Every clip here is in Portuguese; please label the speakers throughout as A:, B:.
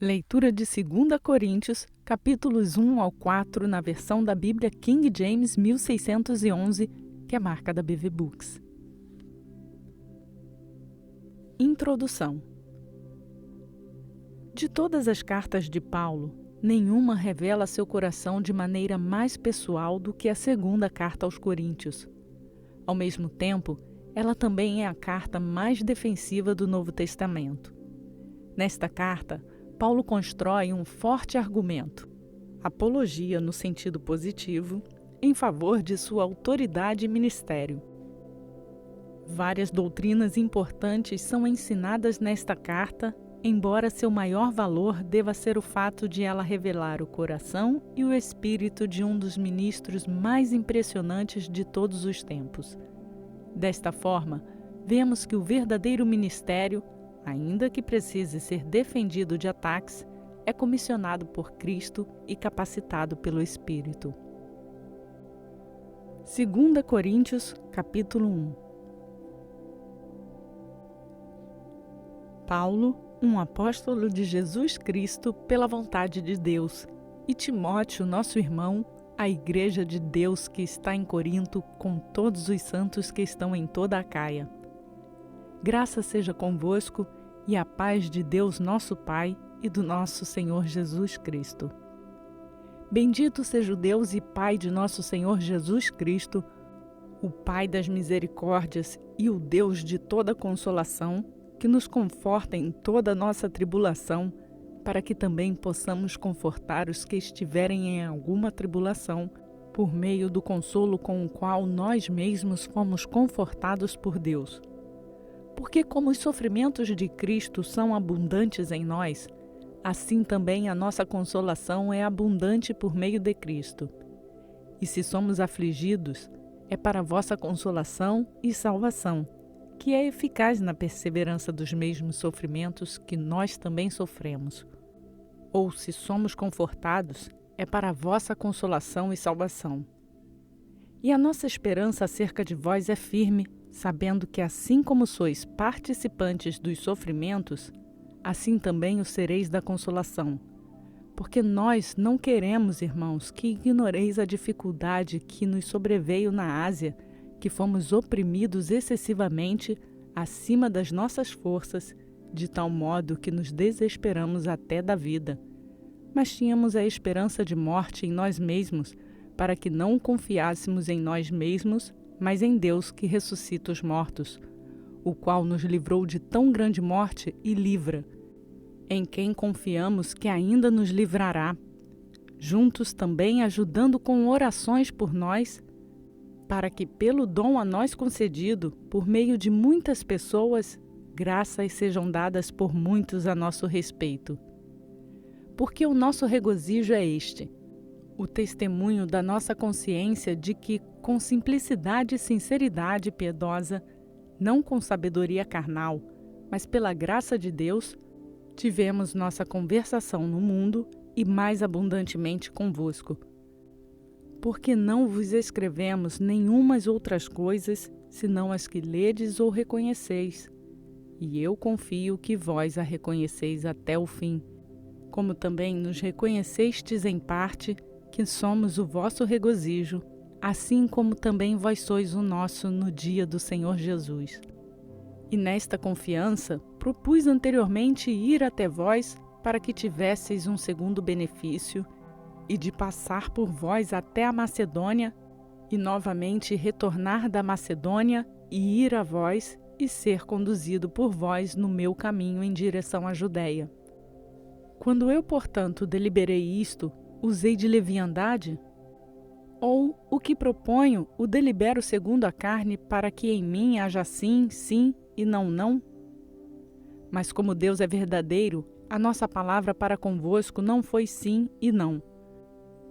A: Leitura de 2 Coríntios, capítulos 1 ao 4, na versão da Bíblia King James 1611, que é marca da BV Books. Introdução. De todas as cartas de Paulo, nenhuma revela seu coração de maneira mais pessoal do que a segunda carta aos Coríntios. Ao mesmo tempo, ela também é a carta mais defensiva do Novo Testamento. Nesta carta, Paulo constrói um forte argumento, apologia no sentido positivo, em favor de sua autoridade e ministério. Várias doutrinas importantes são ensinadas nesta carta, embora seu maior valor deva ser o fato de ela revelar o coração e o espírito de um dos ministros mais impressionantes de todos os tempos. Desta forma, vemos que o verdadeiro ministério, ainda que precise ser defendido de ataques, é comissionado por Cristo e capacitado pelo Espírito. 2 Coríntios, capítulo 1. Paulo, um apóstolo de Jesus Cristo pela vontade de Deus, e Timóteo, nosso irmão, à Igreja de Deus que está em Corinto, com todos os santos que estão em toda a Acaia. Graça seja convosco e a paz de Deus nosso Pai e do nosso Senhor Jesus Cristo. Bendito seja o Deus e Pai de nosso Senhor Jesus Cristo, o Pai das misericórdias e o Deus de toda consolação, que nos conforta em toda a nossa tribulação, para que também possamos confortar os que estiverem em alguma tribulação, por meio do consolo com o qual nós mesmos fomos confortados por Deus. Porque como os sofrimentos de Cristo são abundantes em nós, assim também a nossa consolação é abundante por meio de Cristo. E se somos afligidos, é para a vossa consolação e salvação, que é eficaz na perseverança dos mesmos sofrimentos que nós também sofremos. Ou se somos confortados, é para a vossa consolação e salvação. E a nossa esperança acerca de vós é firme, sabendo que assim como sois participantes dos sofrimentos, assim também o sereis da consolação. Porque nós não queremos, irmãos, que ignoreis a dificuldade que nos sobreveio na Ásia, que fomos oprimidos excessivamente acima das nossas forças, de tal modo que nos desesperamos até da vida. Mas tínhamos a esperança de morte em nós mesmos, para que não confiássemos em nós mesmos, mas em Deus que ressuscita os mortos, o qual nos livrou de tão grande morte e livra, em quem confiamos que ainda nos livrará, juntos também ajudando com orações por nós, para que pelo dom a nós concedido, por meio de muitas pessoas, graças sejam dadas por muitos a nosso respeito. Porque o nosso regozijo é este: o testemunho da nossa consciência de que, com simplicidade e sinceridade piedosa, não com sabedoria carnal, mas pela graça de Deus, tivemos nossa conversação no mundo e mais abundantemente convosco. Porque não vos escrevemos nenhumas outras coisas, senão as que ledes ou reconheceis, e eu confio que vós a reconheceis até o fim, como também nos reconhecestes em parte, que somos o vosso regozijo, assim como também vós sois o nosso no dia do Senhor Jesus. E nesta confiança, propus anteriormente ir até vós, para que tivesseis um segundo benefício, e de passar por vós até a Macedônia, e novamente retornar da Macedônia, e ir a vós, e ser conduzido por vós no meu caminho em direção à Judéia. Quando eu, portanto, deliberei isto, usei de leviandade? Ou, o que proponho, o delibero segundo a carne, para que em mim haja sim, sim, e não, não? Mas como Deus é verdadeiro, a nossa palavra para convosco não foi sim e não.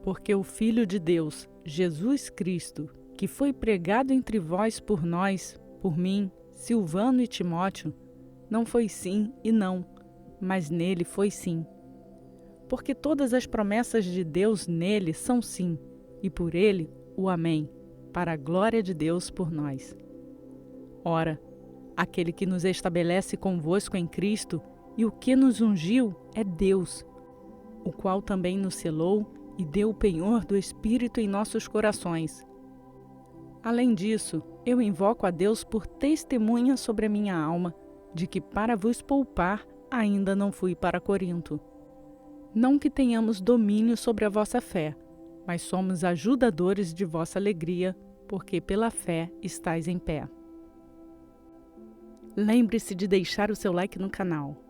A: Porque o Filho de Deus, Jesus Cristo, que foi pregado entre vós por nós, por mim, Silvano e Timóteo, não foi sim e não, mas nele foi sim. Porque todas as promessas de Deus nele são sim, e por ele o amém, para a glória de Deus por nós. Ora, aquele que nos estabelece convosco em Cristo e o que nos ungiu é Deus, o qual também nos selou e deu o penhor do Espírito em nossos corações. Além disso, eu invoco a Deus por testemunha sobre a minha alma, de que para vos poupar ainda não fui para Corinto. Não que tenhamos domínio sobre a vossa fé, mas somos ajudadores de vossa alegria, porque pela fé estais em pé. Lembre-se de deixar o seu like no canal.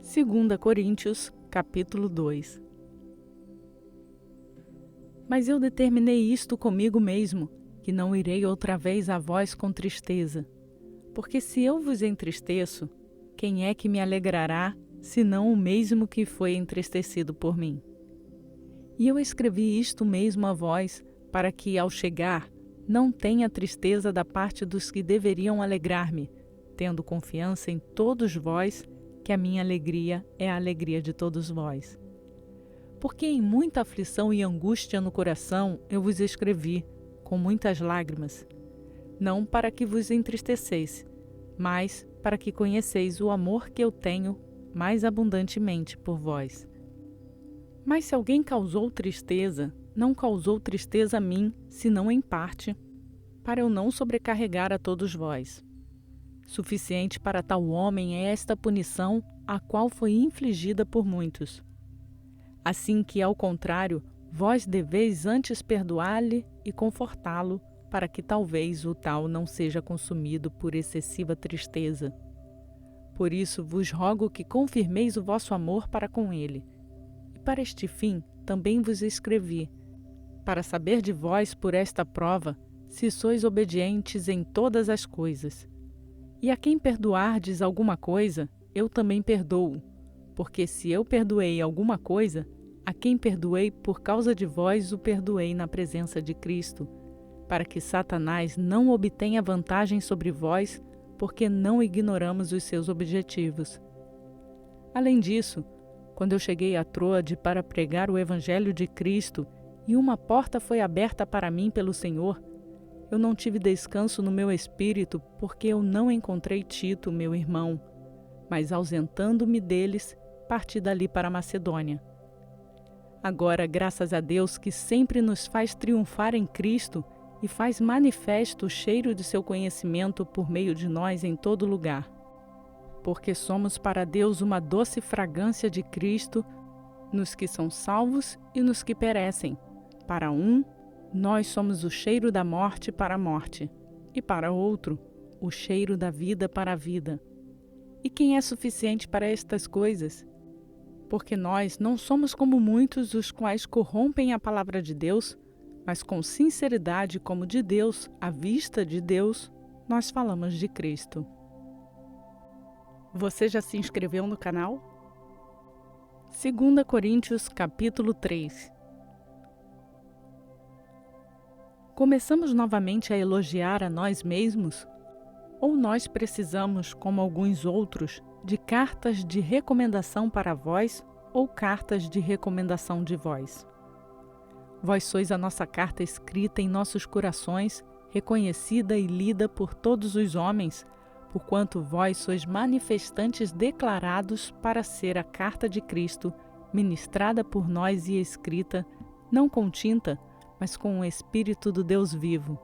A: 2 Coríntios, capítulo 2. Mas eu determinei isto comigo mesmo, que não irei outra vez a vós com tristeza. Porque se eu vos entristeço, quem é que me alegrará, senão o mesmo que foi entristecido por mim? E eu escrevi isto mesmo a vós, para que, ao chegar, não tenha tristeza da parte dos que deveriam alegrar-me, tendo confiança em todos vós, que a minha alegria é a alegria de todos vós. Porque em muita aflição e angústia no coração eu vos escrevi, com muitas lágrimas, não para que vos entristecesse, mas para que conheceis o amor que eu tenho mais abundantemente por vós. Mas se alguém causou tristeza, não causou tristeza a mim, senão em parte, para eu não sobrecarregar a todos vós. Suficiente para tal homem é esta punição, a qual foi infligida por muitos. Assim que, ao contrário, vós deveis antes perdoar-lhe e confortá-lo, para que talvez o tal não seja consumido por excessiva tristeza. Por isso vos rogo que confirmeis o vosso amor para com ele. E para este fim também vos escrevi, para saber de vós por esta prova, se sois obedientes em todas as coisas. E a quem perdoardes alguma coisa, eu também perdoo, porque se eu perdoei alguma coisa, a quem perdoei por causa de vós o perdoei na presença de Cristo, para que Satanás não obtenha vantagem sobre vós, porque não ignoramos os seus objetivos. Além disso, quando eu cheguei a Troade para pregar o Evangelho de Cristo, e uma porta foi aberta para mim pelo Senhor, eu não tive descanso no meu espírito, porque eu não encontrei Tito, meu irmão, mas ausentando-me deles, parti dali para a Macedônia. Agora, graças a Deus que sempre nos faz triunfar em Cristo e faz manifesto o cheiro de seu conhecimento por meio de nós em todo lugar. Porque somos para Deus uma doce fragrância de Cristo nos que são salvos e nos que perecem. Para um, nós somos o cheiro da morte para a morte, e para outro, o cheiro da vida para a vida. E quem é suficiente para estas coisas? Porque nós não somos como muitos os quais corrompem a palavra de Deus, mas com sinceridade como de Deus, à vista de Deus, nós falamos de Cristo. Você já se inscreveu no canal? 2 Coríntios, capítulo 3. Começamos novamente a elogiar a nós mesmos? Ou nós precisamos, como alguns outros, de cartas de recomendação para vós ou cartas de recomendação de vós? Vós sois a nossa carta escrita em nossos corações, reconhecida e lida por todos os homens, porquanto vós sois manifestantes declarados para ser a carta de Cristo, ministrada por nós e escrita, não com tinta, mas com o Espírito do Deus vivo,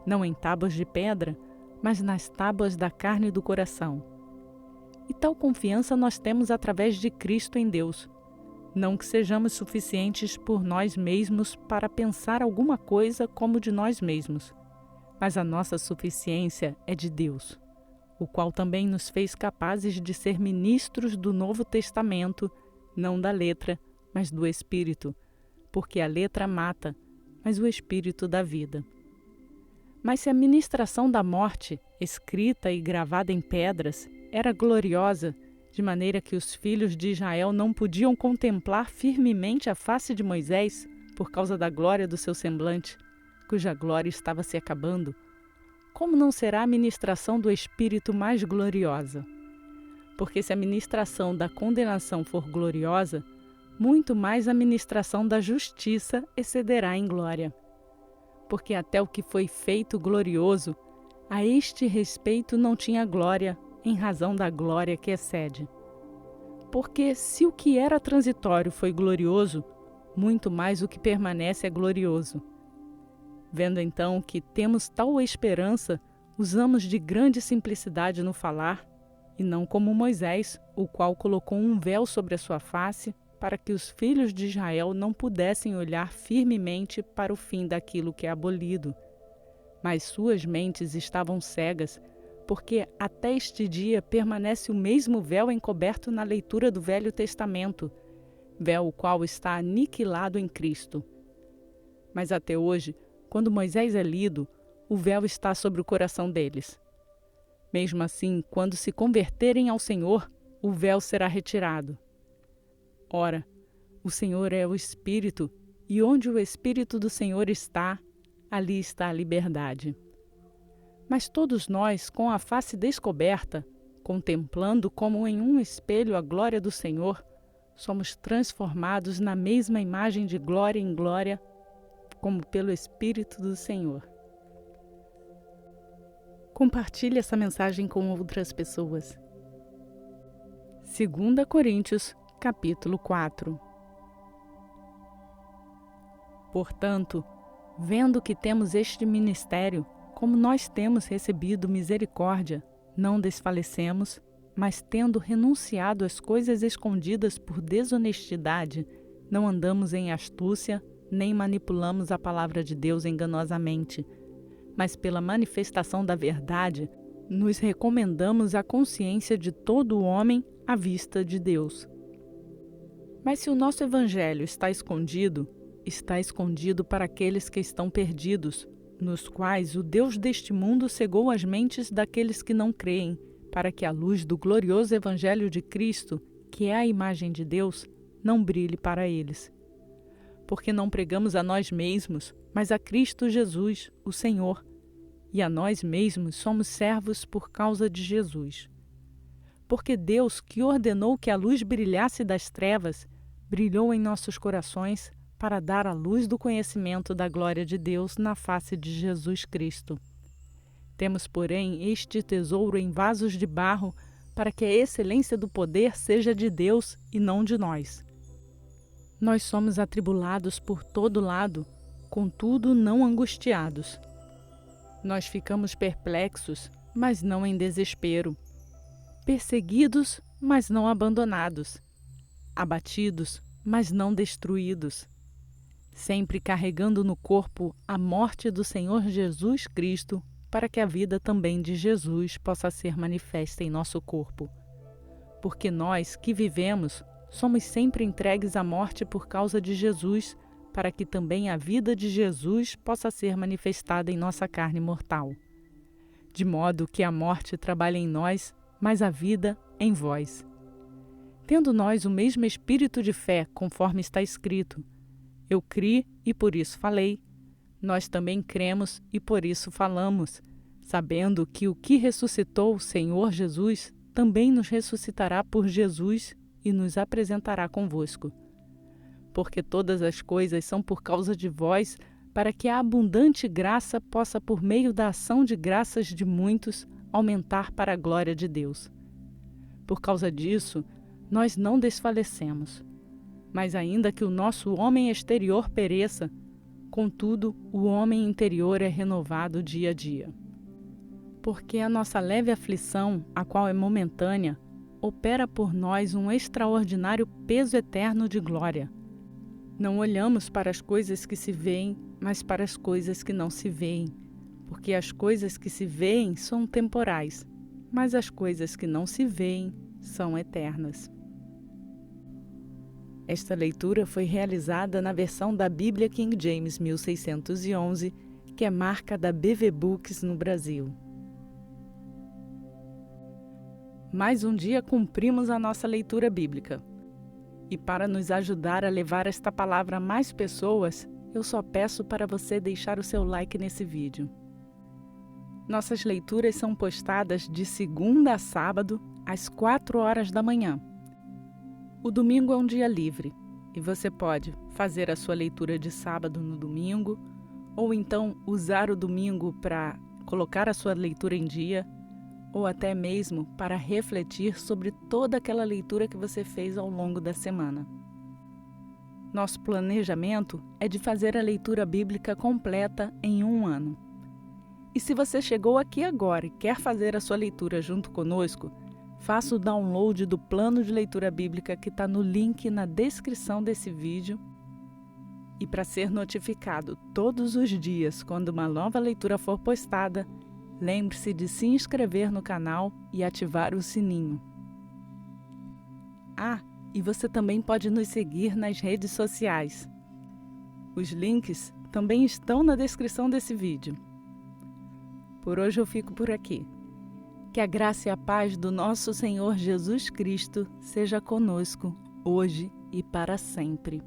A: não em tábuas de pedra, mas nas tábuas da carne e do coração. E tal confiança nós temos através de Cristo em Deus. Não que sejamos suficientes por nós mesmos para pensar alguma coisa como de nós mesmos, mas a nossa suficiência é de Deus, o qual também nos fez capazes de ser ministros do Novo Testamento, não da letra, mas do Espírito, porque a letra mata, mas o Espírito dá vida. Mas se a ministração da morte, escrita e gravada em pedras, era gloriosa, de maneira que os filhos de Israel não podiam contemplar firmemente a face de Moisés, por causa da glória do seu semblante, cuja glória estava se acabando, como não será a ministração do Espírito mais gloriosa? Porque se a ministração da condenação for gloriosa, muito mais a ministração da justiça excederá em glória. Porque até o que foi feito glorioso, a este respeito não tinha glória, em razão da glória que excede. Porque se o que era transitório foi glorioso, muito mais o que permanece é glorioso. Vendo então que temos tal esperança, usamos de grande simplicidade no falar, e não como Moisés, o qual colocou um véu sobre a sua face, para que os filhos de Israel não pudessem olhar firmemente para o fim daquilo que é abolido. Mas suas mentes estavam cegas, porque até este dia permanece o mesmo véu encoberto na leitura do Velho Testamento, véu o qual está aniquilado em Cristo. Mas até hoje, quando Moisés é lido, o véu está sobre o coração deles. Mesmo assim, quando se converterem ao Senhor, o véu será retirado. Ora, o Senhor é o Espírito, e onde o Espírito do Senhor está, ali está a liberdade. Mas todos nós, com a face descoberta, contemplando como em um espelho a glória do Senhor, somos transformados na mesma imagem de glória em glória, como pelo Espírito do Senhor. Compartilhe essa mensagem com outras pessoas. 2 Coríntios, capítulo 4. Portanto, vendo que temos este ministério, como nós temos recebido misericórdia, não desfalecemos, mas tendo renunciado às coisas escondidas por desonestidade, não andamos em astúcia, nem manipulamos a palavra de Deus enganosamente, mas pela manifestação da verdade, nos recomendamos à consciência de todo o homem à vista de Deus. Mas se o nosso evangelho está escondido para aqueles que estão perdidos, nos quais o Deus deste mundo cegou as mentes daqueles que não creem, para que a luz do glorioso evangelho de Cristo, que é a imagem de Deus, não brilhe para eles. Porque não pregamos a nós mesmos, mas a Cristo Jesus, o Senhor, e a nós mesmos somos servos por causa de Jesus. Porque Deus, que ordenou que a luz brilhasse das trevas, brilhou em nossos corações para dar a luz do conhecimento da glória de Deus na face de Jesus Cristo. Temos, porém, este tesouro em vasos de barro, para que a excelência do poder seja de Deus e não de nós. Nós somos atribulados por todo lado, contudo não angustiados. Nós ficamos perplexos, mas não em desespero. Perseguidos, mas não abandonados. Abatidos, mas não destruídos. Sempre carregando no corpo a morte do Senhor Jesus Cristo, para que a vida também de Jesus possa ser manifesta em nosso corpo. Porque nós, que vivemos, somos sempre entregues à morte por causa de Jesus, para que também a vida de Jesus possa ser manifestada em nossa carne mortal. De modo que a morte trabalha em nós, mas a vida em vós. Tendo nós o mesmo espírito de fé, conforme está escrito, eu criei e por isso falei. Nós também cremos e por isso falamos, sabendo que o que ressuscitou o Senhor Jesus também nos ressuscitará por Jesus e nos apresentará convosco. Porque todas as coisas são por causa de vós, para que a abundante graça possa, por meio da ação de graças de muitos, aumentar para a glória de Deus. Por causa disso, nós não desfalecemos. Mas ainda que o nosso homem exterior pereça, contudo, o homem interior é renovado dia a dia. Porque a nossa leve aflição, a qual é momentânea, opera por nós um extraordinário peso eterno de glória. Não olhamos para as coisas que se veem, mas para as coisas que não se veem, porque as coisas que se veem são temporais, mas as coisas que não se veem são eternas. Esta leitura foi realizada na versão da Bíblia King James 1611, que é marca da BV Books no Brasil. Mais um dia cumprimos a nossa leitura bíblica. E para nos ajudar a levar esta palavra a mais pessoas, eu só peço para você deixar o seu like nesse vídeo. Nossas leituras são postadas de segunda a sábado, às 4 horas da manhã. O domingo é um dia livre, e você pode fazer a sua leitura de sábado no domingo, ou então usar o domingo para colocar a sua leitura em dia, ou até mesmo para refletir sobre toda aquela leitura que você fez ao longo da semana. Nosso planejamento é de fazer a leitura bíblica completa em 1 ano. E se você chegou aqui agora e quer fazer a sua leitura junto conosco, faça o download do plano de leitura bíblica que está no link na descrição desse vídeo. E para ser notificado todos os dias quando uma nova leitura for postada, lembre-se de se inscrever no canal e ativar o sininho. E você também pode nos seguir nas redes sociais. Os links também estão na descrição desse vídeo. Por hoje eu fico por aqui. Que a graça e a paz do nosso Senhor Jesus Cristo seja conosco, hoje e para sempre.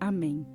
A: Amém.